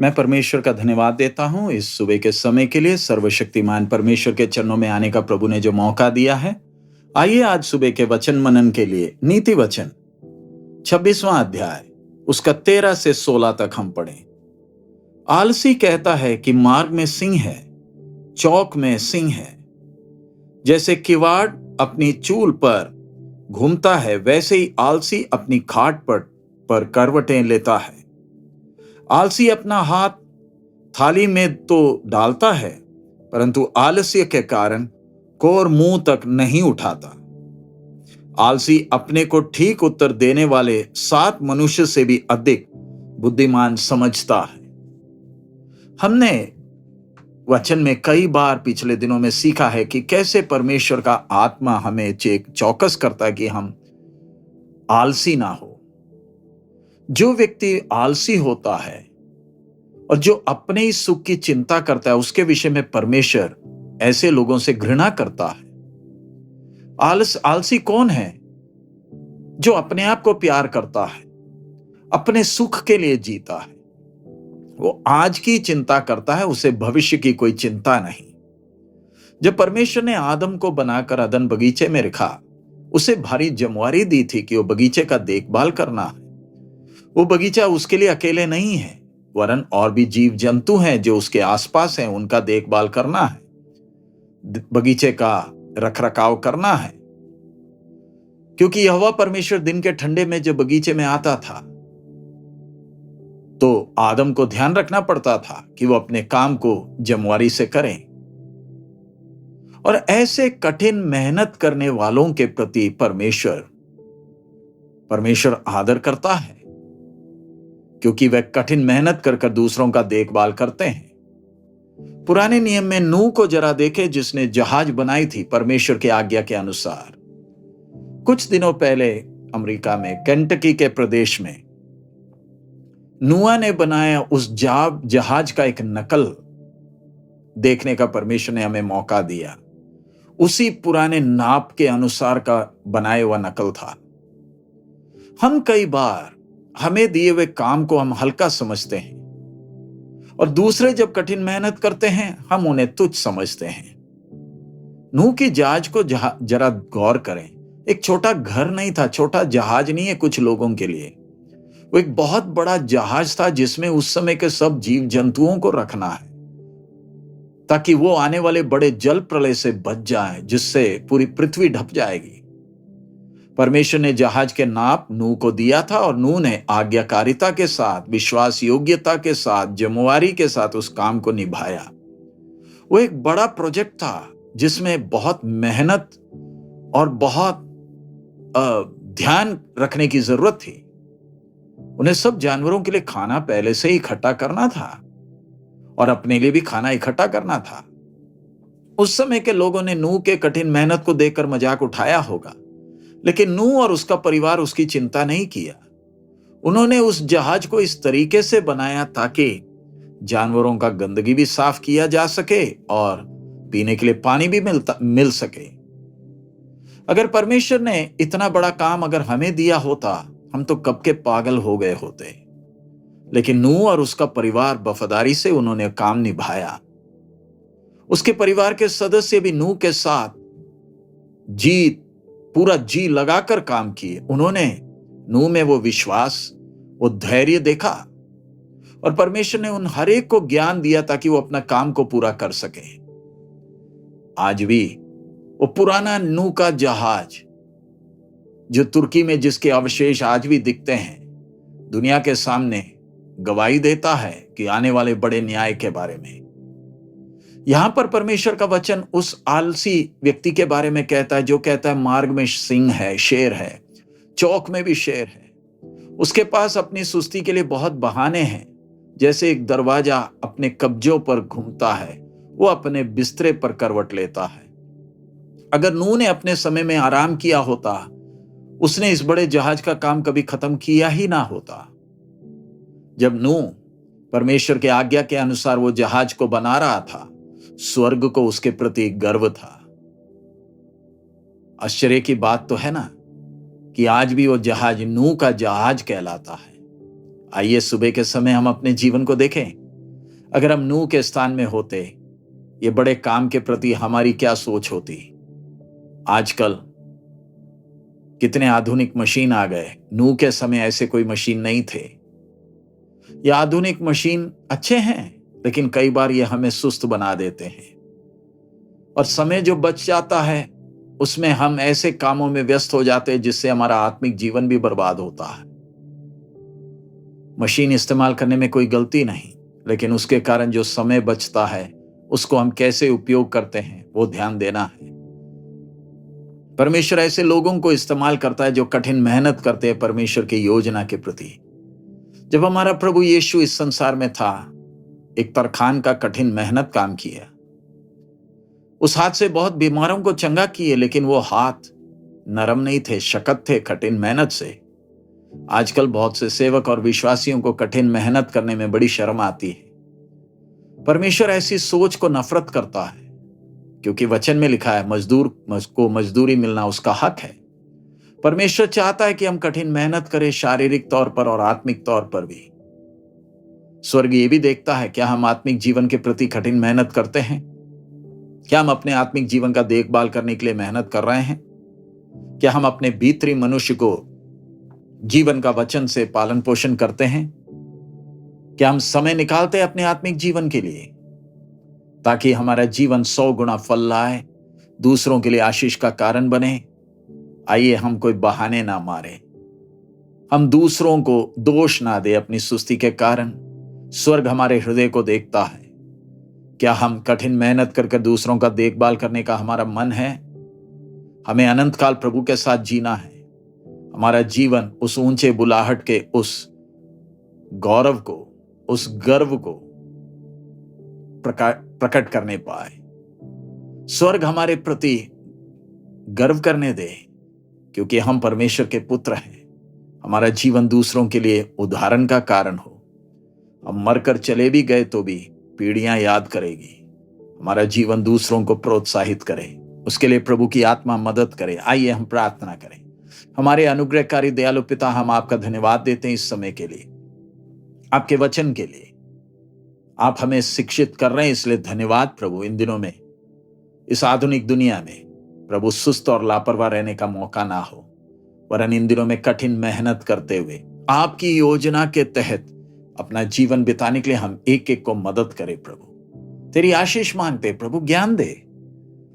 मैं परमेश्वर का धन्यवाद देता हूँ इस सुबह के समय के लिए। सर्वशक्तिमान परमेश्वर के चरणों में आने का प्रभु ने जो मौका दिया है। आइए आज सुबह के वचन मनन के लिए नीति वचन 26वां अध्याय उसका 13 से 16 तक हम पढ़ें। आलसी कहता है कि मार्ग में सिंह है, चौक में सिंह है। जैसे किवाड़ अपनी चूल पर घूमता है, वैसे ही आलसी अपनी खाट पर करवटें लेता है। आलसी अपना हाथ थाली में तो डालता है, परंतु आलस्य के कारण कोर मुंह तक नहीं उठाता। आलसी अपने को ठीक उत्तर देने वाले 7 मनुष्य से भी अधिक बुद्धिमान समझता है। हमने वचन में कई बार पिछले दिनों में सीखा है कि कैसे परमेश्वर का आत्मा हमें चौकस करता है कि हम आलसी ना हो। जो व्यक्ति आलसी होता है और जो अपने ही सुख की चिंता करता है, उसके विषय में परमेश्वर ऐसे लोगों से घृणा करता है। आलसी कौन है? जो अपने आप को प्यार करता है, अपने सुख के लिए जीता है। वो आज की चिंता करता है, उसे भविष्य की कोई चिंता नहीं। जब परमेश्वर ने आदम को बनाकर अदन बगीचे में रखा, उसे भारी जिम्मेवारी दी थी कि वो बगीचे का देखभाल करना है। वो बगीचा उसके लिए अकेले नहीं है, वरन और भी जीव जंतु हैं जो उसके आसपास हैं, उनका देखभाल करना है, बगीचे का रखरखाव करना है। क्योंकि यहोवा परमेश्वर दिन के ठंडे में जब बगीचे में आता था, तो आदम को ध्यान रखना पड़ता था कि वो अपने काम को जिम्मेवारी से करें। और ऐसे कठिन मेहनत करने वालों के प्रति परमेश्वर आदर करता है, क्योंकि वे कठिन मेहनत कर दूसरों का देखभाल करते हैं। पुराने नियम में नूह को जरा देखें, जिसने जहाज बनाई थी परमेश्वर की आज्ञा के अनुसार। कुछ दिनों पहले अमेरिका में केंटकी के प्रदेश में नूह ने बनाया उस जहाज का एक नकल देखने का परमेश्वर ने हमें मौका दिया। उसी पुराने नाप के अनुसार का बनाया हुआ नकल था। हम कई बार हमें दिए हुए काम को हम हल्का समझते हैं, और दूसरे जब कठिन मेहनत करते हैं हम उन्हें तुच्छ समझते हैं। नूह की जहाज को जरा गौर करें। एक छोटा घर नहीं था, छोटा जहाज नहीं है कुछ लोगों के लिए। वो एक बहुत बड़ा जहाज था, जिसमें उस समय के सब जीव जंतुओं को रखना है, ताकि वो आने वाले बड़े जल प्रलय से बच जाए, जिससे पूरी पृथ्वी ढप जाएगी। परमेश्वर ने जहाज के नाप नूह को दिया था, और नूह ने आज्ञाकारिता के साथ, विश्वास योग्यता के साथ, जिम्मेवारी के साथ उस काम को निभाया। वो एक बड़ा प्रोजेक्ट था, जिसमें बहुत मेहनत और बहुत ध्यान रखने की जरूरत थी। उन्हें सब जानवरों के लिए खाना पहले से ही इकट्ठा करना था, और अपने लिए भी खाना इकट्ठा करना था। उस समय के लोगों ने नूह के कठिन मेहनत को देखकर मजाक उठाया होगा, लेकिन नूह और उसका परिवार उसकी चिंता नहीं किया। उन्होंने उस जहाज को इस तरीके से बनाया ताकि जानवरों का गंदगी भी साफ किया जा सके और पीने के लिए पानी भी मिल सके। अगर परमेश्वर ने इतना बड़ा काम अगर हमें दिया होता, हम तो कब के पागल हो गए होते। लेकिन नूह और उसका परिवार वफादारी से उन्होंने काम निभाया। उसके परिवार के सदस्य भी नूह के साथ पूरा जी लगाकर काम किए। उन्होंने नूह में वो विश्वास, वो धैर्य देखा, और परमेश्वर ने उन हर एक को ज्ञान दिया ताकि वो अपना काम को पूरा कर सके। आज भी वो पुराना नूह का जहाज, जो तुर्की में जिसके अवशेष आज भी दिखते हैं, दुनिया के सामने गवाही देता है कि आने वाले बड़े न्याय के बारे में। यहां पर परमेश्वर का वचन उस आलसी व्यक्ति के बारे में कहता है, जो कहता है मार्ग में सिंह है, शेर है, चौक में भी शेर है। उसके पास अपनी सुस्ती के लिए बहुत बहाने हैं। जैसे एक दरवाजा अपने कब्जों पर घूमता है, वो अपने बिस्तरे पर करवट लेता है। अगर नूह ने अपने समय में आराम किया होता, उसने इस बड़े जहाज का काम कभी खत्म किया ही ना होता। जब नूह परमेश्वर के आज्ञा के अनुसार वो जहाज को बना रहा था, स्वर्ग को उसके प्रति गर्व था। आश्चर्य की बात तो है ना कि आज भी वो जहाज नूह का जहाज कहलाता है। आइए सुबह के समय हम अपने जीवन को देखें। अगर हम नूह के स्थान में होते, ये बड़े काम के प्रति हमारी क्या सोच होती। आजकल कितने आधुनिक मशीन आ गए, नूह के समय ऐसे कोई मशीन नहीं थे। ये आधुनिक मशीन अच्छे हैं, लेकिन कई बार ये हमें सुस्त बना देते हैं, और समय जो बच जाता है उसमें हम ऐसे कामों में व्यस्त हो जाते हैं जिससे हमारा आत्मिक जीवन भी बर्बाद होता है। मशीन इस्तेमाल करने में कोई गलती नहीं, लेकिन उसके कारण जो समय बचता है उसको हम कैसे उपयोग करते हैं वो ध्यान देना है। परमेश्वर ऐसे लोगों को इस्तेमाल करता है जो कठिन मेहनत करते हैं परमेश्वर की योजना के प्रति। जब हमारा प्रभु यीशु इस संसार में था, एक तरखान का कठिन मेहनत काम किया। उस हाथ से बहुत बीमारों को चंगा किए, लेकिन वो हाथ नरम नहीं थे, शक्त थे कठिन मेहनत से। आजकल बहुत से सेवक और विश्वासियों को कठिन मेहनत करने में बड़ी शर्म आती है। परमेश्वर ऐसी सोच को नफरत करता है, क्योंकि वचन में लिखा है मजदूर को मजदूरी मिलना उसका हक है। परमेश्वर चाहता है कि हम कठिन मेहनत करें, शारीरिक तौर पर और आत्मिक तौर पर भी। स्वर्ग ये भी देखता है, क्या हम आत्मिक जीवन के प्रति कठिन मेहनत करते हैं? क्या हम अपने आत्मिक जीवन का देखभाल करने के लिए मेहनत कर रहे हैं? क्या हम अपने भीतरी मनुष्य को जीवन का वचन से पालन पोषण करते हैं? क्या हम समय निकालते हैं अपने आत्मिक जीवन के लिए, ताकि हमारा जीवन 100 गुना फल लाए, दूसरों के लिए आशीष का कारण बने? आइए हम कोई बहाने ना मारे, हम दूसरों को दोष ना दे अपनी सुस्ती के कारण। स्वर्ग हमारे हृदय को देखता है। क्या हम कठिन मेहनत करके दूसरों का देखभाल करने का हमारा मन है? हमें अनंत काल प्रभु के साथ जीना है। हमारा जीवन उस ऊंचे बुलाहट के उस गौरव को, उस गर्व को प्रकट करने पाए। स्वर्ग हमारे प्रति गर्व करने दे, क्योंकि हम परमेश्वर के पुत्र हैं। हमारा जीवन दूसरों के लिए उदाहरण का कारण हो। हम मरकर चले भी गए तो भी पीढ़ियां याद करेगी। हमारा जीवन दूसरों को प्रोत्साहित करे, उसके लिए प्रभु की आत्मा मदद करे। आइए हम प्रार्थना करें। हमारे अनुग्रहकारी दयालु पिता, हम आपका धन्यवाद देते हैं इस समय के लिए, आपके वचन के लिए। आप हमें शिक्षित कर रहे हैं, इसलिए धन्यवाद प्रभु। इन दिनों में, इस आधुनिक दुनिया में प्रभु सुस्त और लापरवाह रहने का मौका ना हो, वरन इन दिनों में कठिन मेहनत करते हुए आपकी योजना के तहत अपना जीवन बिताने के लिए हम एक एक को मदद करें। प्रभु तेरी आशीष मांगते प्रभु, ज्ञान दे,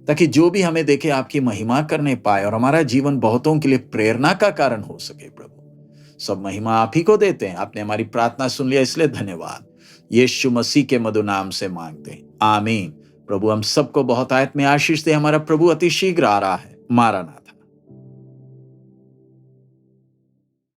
ताकि जो भी हमें देखे आपकी महिमा करने पाए और हमारा जीवन बहुतों के लिए प्रेरणा का कारण हो सके। प्रभु सब महिमा आप ही को देते हैं। आपने हमारी प्रार्थना सुन लिया, इसलिए धन्यवाद। यीशु मसीह के मधुर नाम से मांगते हैं, आमीन। प्रभु हम सबको बहुत आयत में आशीष दे। हमारा प्रभु अति शीघ्र आ रहा है। मारानाथा।